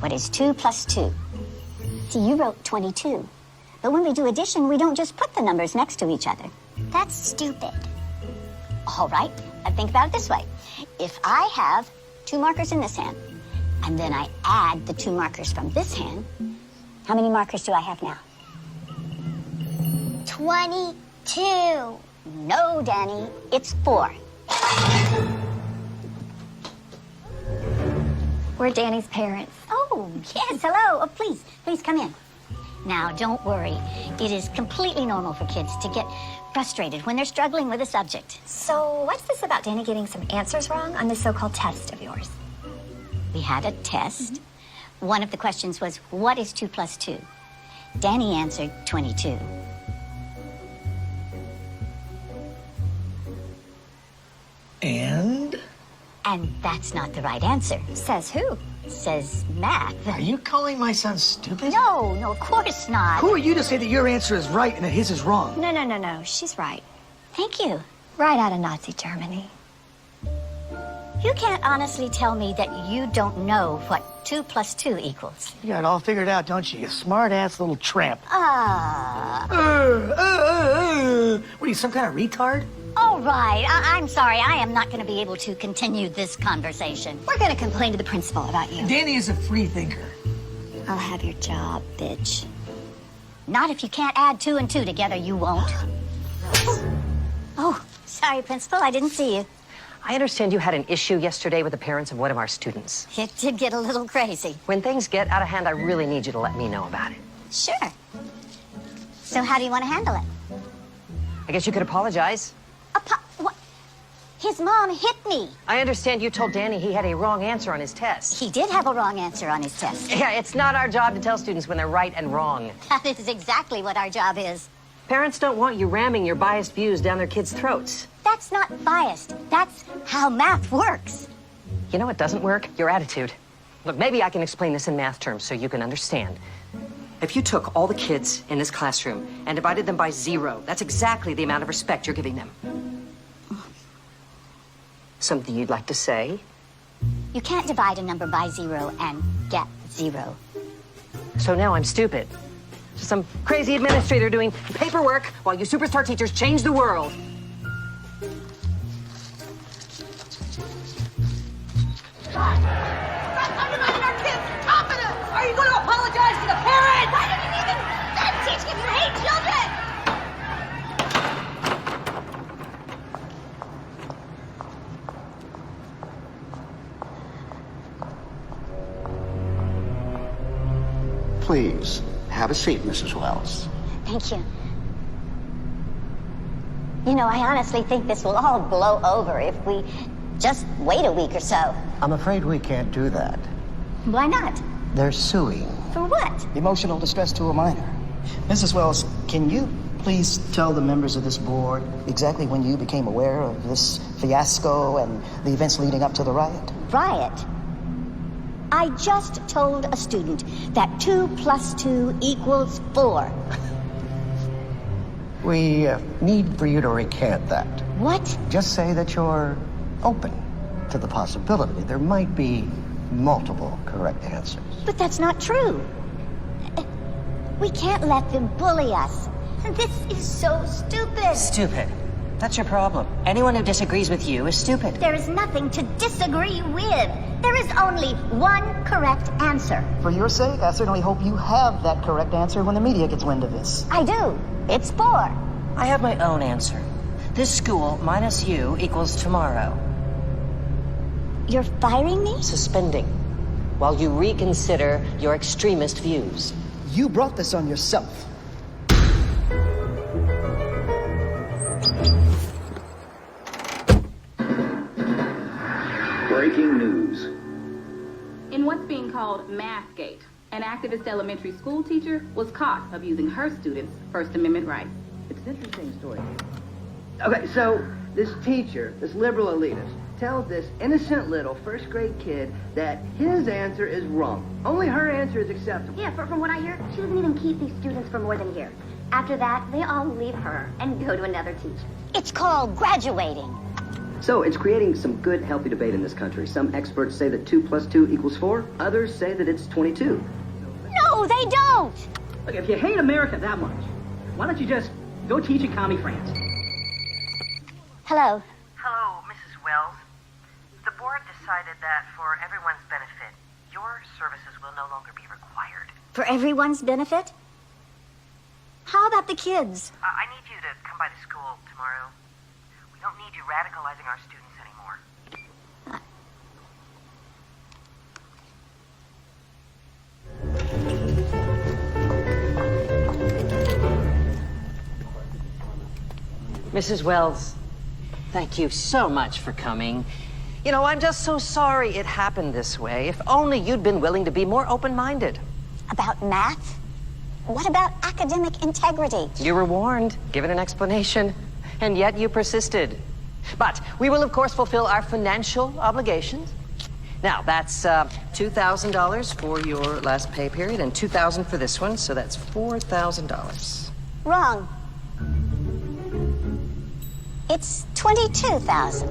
What is 2 plus 2? See, you wrote 22. But when we do addition, we don't just put the numbers next to each other. That's stupid. All right, think about it this way. If I have 2 markers in this hand, and then I add the 2 markers from this hand, how many markers do I have now? 22. No, Danny, it's 4. We're Danny's parents. Oh, yes, hello. Oh, please come in. Now, don't worry. It is completely normal for kids to get frustrated when they're struggling with a subject. So what's this about Danny getting some answers wrong on this so-called test of yours? We had a test. One of the questions was, what is 2 plus 2? Danny answered 22. And? And that's not the right answer. Says who? Says math. Are you calling my son stupid? No, of course not. Who are you to say that your answer is right and that his is wrong? No. She's right. Thank you. Right out of Nazi Germany. You can't honestly tell me that you don't know what 2 plus 2 equals. You got it all figured out, don't you? You smart-ass little tramp. What What are you, some kind of retard? all right. I'm sorry. I am not going to be able to continue this conversation. We're gonna complain to the principal about you. Danny is a free thinker. I'll have your job, bitch. Not if you can't add 2 and 2 together, you won't. Oh, sorry, Principal. I didn't see you. I understand you had an issue yesterday with the parents of one of our students. It did get a little crazy. When things get out of hand, I really need you to let me know about it. Sure. So how do you want to handle it? I guess you could apologize. What? His mom hit me. I understand you told Danny he had a wrong answer on his test. He did have a wrong answer on his test. Yeah, it's not our job to tell students when they're right and wrong. That is exactly what our job is. Parents don't want you ramming your biased views down their kids' throats. That's not biased. That's how math works. You know what doesn't work? Your attitude. Look, maybe I can explain this in math terms so you can understand. If you took all the kids in this classroom and divided them by 0, that's exactly the amount of respect you're giving them. Something you'd like to say? You can't divide a number by 0 and get 0. So now I'm stupid. Just some crazy administrator doing paperwork while you superstar teachers change the world. Stop undermining our kids' confidence! Are you going to apologize to the parents? Why didn't you even start teaching if you hate children? Please, have a seat, Mrs. Wells. Thank you. You know, I honestly think this will all blow over if we just wait a week or so. I'm afraid we can't do that. Why not? They're suing. For what? Emotional distress to a minor. Mrs. Wells, can you please tell the members of this board exactly when you became aware of this fiasco and the events leading up to the riot? Riot? I just told a student that 2 plus 2 equals 4. We need for you to recant that. What? Just say that you're open to the possibility there might be multiple correct answers. But that's not true. We can't let them bully us. This is so stupid. Stupid. That's your problem. Anyone who disagrees with you is stupid. There is nothing to disagree with. There is only one correct answer. For your sake, I certainly hope you have that correct answer when the media gets wind of this. I do. It's 4. I have my own answer. This school minus you equals tomorrow. You're firing me? Suspending. While you reconsider your extremist views. You brought this on yourself. Breaking news. In what's being called Mathgate, an activist elementary school teacher was caught abusing her students' First Amendment rights. It's an interesting story. Okay, so this teacher, this liberal elitist, tells this innocent little first grade kid that his answer is wrong. Only her answer is acceptable. Yeah, from what I hear, she doesn't even keep these students for more than a year. After that, they all leave her and go to another teacher. It's called graduating. So it's creating some good, healthy debate in this country. Some experts say that 2 + 2 = 4. Others say that it's 22. No, they don't. Look, if you hate America that much, why don't you just go teach in commie France? Hello. Hello, Mrs. Wells. The board decided that for everyone's benefit, your services will no longer be required. For everyone's benefit? How about the kids? I need you to come by the school tomorrow. We don't need you radicalizing our students anymore. Mrs. Wells, thank you so much for coming. You know, I'm just so sorry it happened this way. If only you'd been willing to be more open-minded. About math? What about academic integrity? You were warned, given an explanation, and yet you persisted. But we will, of course, fulfill our financial obligations. Now, that's $2,000 for your last pay period and $2,000 for this one, so that's $4,000. Wrong. It's 22,000.